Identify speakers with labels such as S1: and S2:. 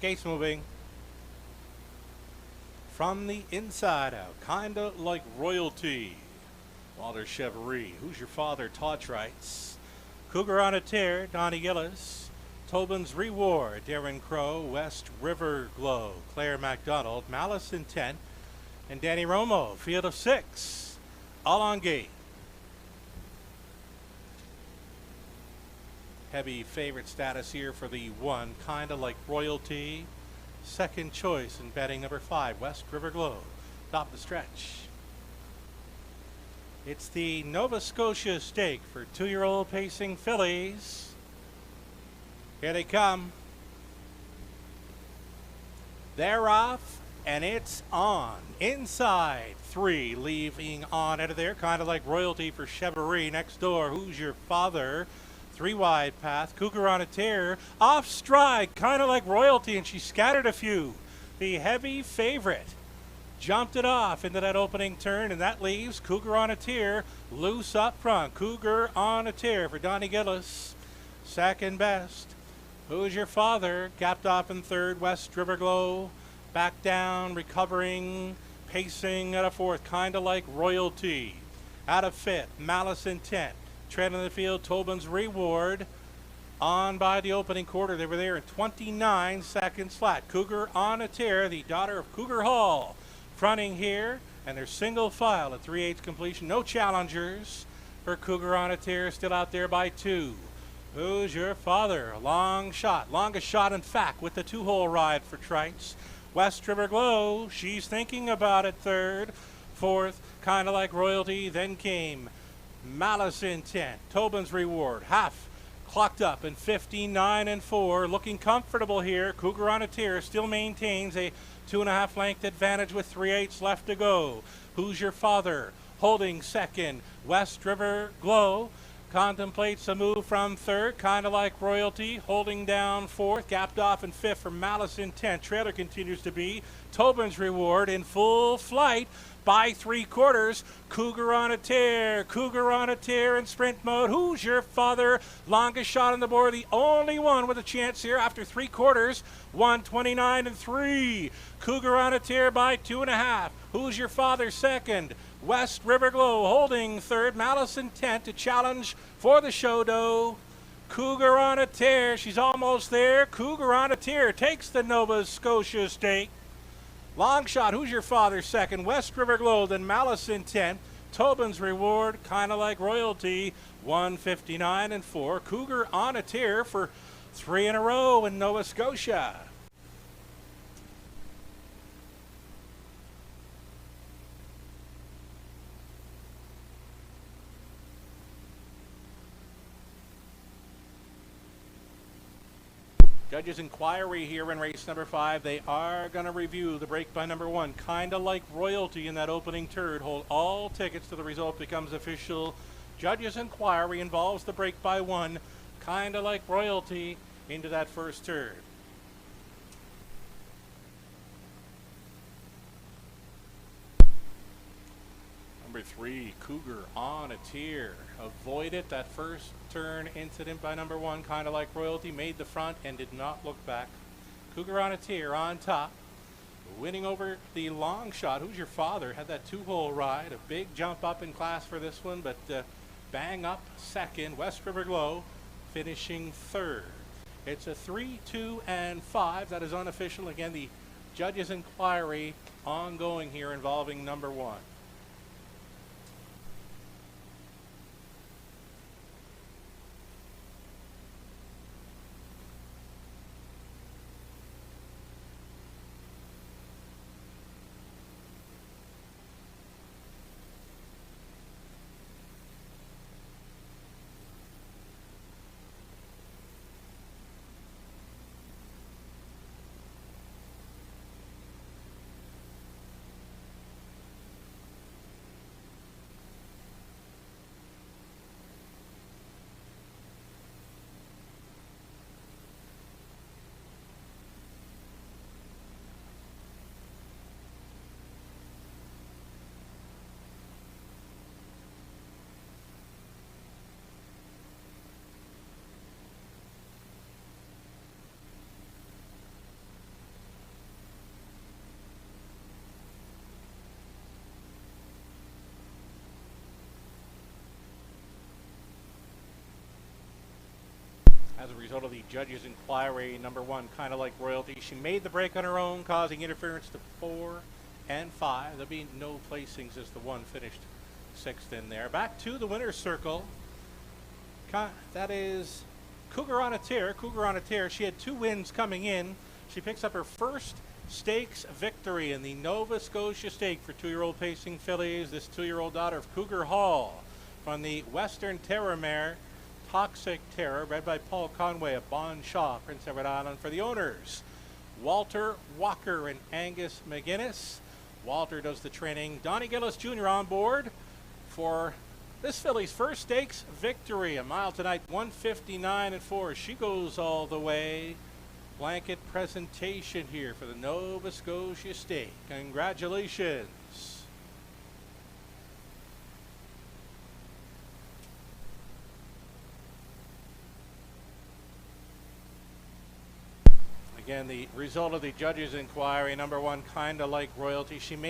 S1: Gates moving. From the inside out, kinda like royalty. Walter Chevrolet. Who's your father? Todd Trites. Cougar on a tear. Donnie Gillis. Tobin's Reward. Darren Crow. West River Glow. Claire MacDonald. Malice Intent. And Danny Romo. Field of 6. All on gate. Heavy favorite status here for the 1. Kinda like royalty. Second choice in betting number 5. West River Glow. Top of the stretch. It's the Nova Scotia stake for 2-year-old pacing fillies. Here they come. They're off, and it's on. Inside 3, leaving on out of there. Kind of like royalty for Chevrolet. Next door, Who's Your Father? 3 wide path. Cougar on a tear. Off stride, kind of like royalty, and she scattered a few. The heavy favorite jumped it off into that opening turn, and that leaves Cougar on a tear loose up front. Cougar on a tear for Donnie Gillis. Second best. Who's Your Father? Gapped off in third. West River Glow. Back down, recovering, pacing at a fourth. Kind of like royalty. Out of fifth. Malice Intent. Tread in the field. Tobin's Reward. On by the opening quarter. They were there in 29 seconds flat. Cougar on a tear. The daughter of Cougar Hall. Fronting here, and they're single file at 3/8 completion. No challengers for Cougar on a tear. Still out there by 2. Who's Your Father? A long shot. Longest shot, in fact, with the 2-hole ride for Trites. West River Glow. She's thinking about it. Third. Fourth. Kind of like royalty. Then came Malice Intent. Tobin's Reward. Half clocked up in 59-4. Looking comfortable here. Cougar on a tear still maintains a 2.5 length advantage with 3/8 left to go. Who's Your Father? Holding second. West River Glow contemplates a move from third, kind of like royalty. Holding down fourth, gapped off in fifth for Malice Intent. Trailer continues to be Tobin's Reward in full flight by 3/4. Cougar on a tear. Cougar on a tear in sprint mode. Who's Your Father? Longest shot on the board. The only one with a chance here after 3/4. 129-3. Cougar on a tear by 2.5. Who's Your Father? Second. West River Glow holding third. Malice Intent to challenge for the show dough. Cougar on a tear. She's almost there. Cougar on a tear takes the Nova Scotia stake. Long shot. Who's Your Father? Second. West River Glow. Then Malice Intent. Tobin's Reward. Kind of like royalty. 159-4. Cougar on a tear for 3 in a row in Nova Scotia. Judges' inquiry here in race number 5. They are going to review the break by number 1. Kind of like royalty in that opening turn. Hold all tickets till the result becomes official. Judges' inquiry involves the break by 1. Kind of like royalty into that first turn. Number 3, Cougar on a tear. Avoided that first turn incident by number 1. Kind of like royalty. Made the front and did not look back. Cougar on a tear on top. Winning over the long shot. Who's Your Father? Had that 2-hole ride. A big jump up in class for this one, but bang up second. West River Glow finishing third. It's a 3, 2, and 5. That is unofficial. Again, the judges' inquiry ongoing here involving number 1. as a result of the judge's inquiry. Number 1, kind of like royalty. She made the break on her own, causing interference to 4 and 5. There'll be no placings as the 1 finished 6th in there. Back to the winner's circle. That is Cougar on a Tear. Cougar on a Tear. She had 2 wins coming in. She picks up her first stakes victory in the Nova Scotia Stake for 2-year-old pacing fillies. This 2-year-old daughter of Cougar Hall from the Western Terror mare, Toxic Terror, bred by Paul Conway of Bon Shaw, Prince Edward Island. For the owners, Walter Walker and Angus McGuinness. Walter does the training. Donnie Gillis Jr. on board for this filly's first stakes victory. A mile tonight, 1:59.4. She goes all the way. Blanket presentation here for the Nova Scotia Stake. Congratulations. Again, the result of the judge's inquiry. Number 1, kind of like royalty. She made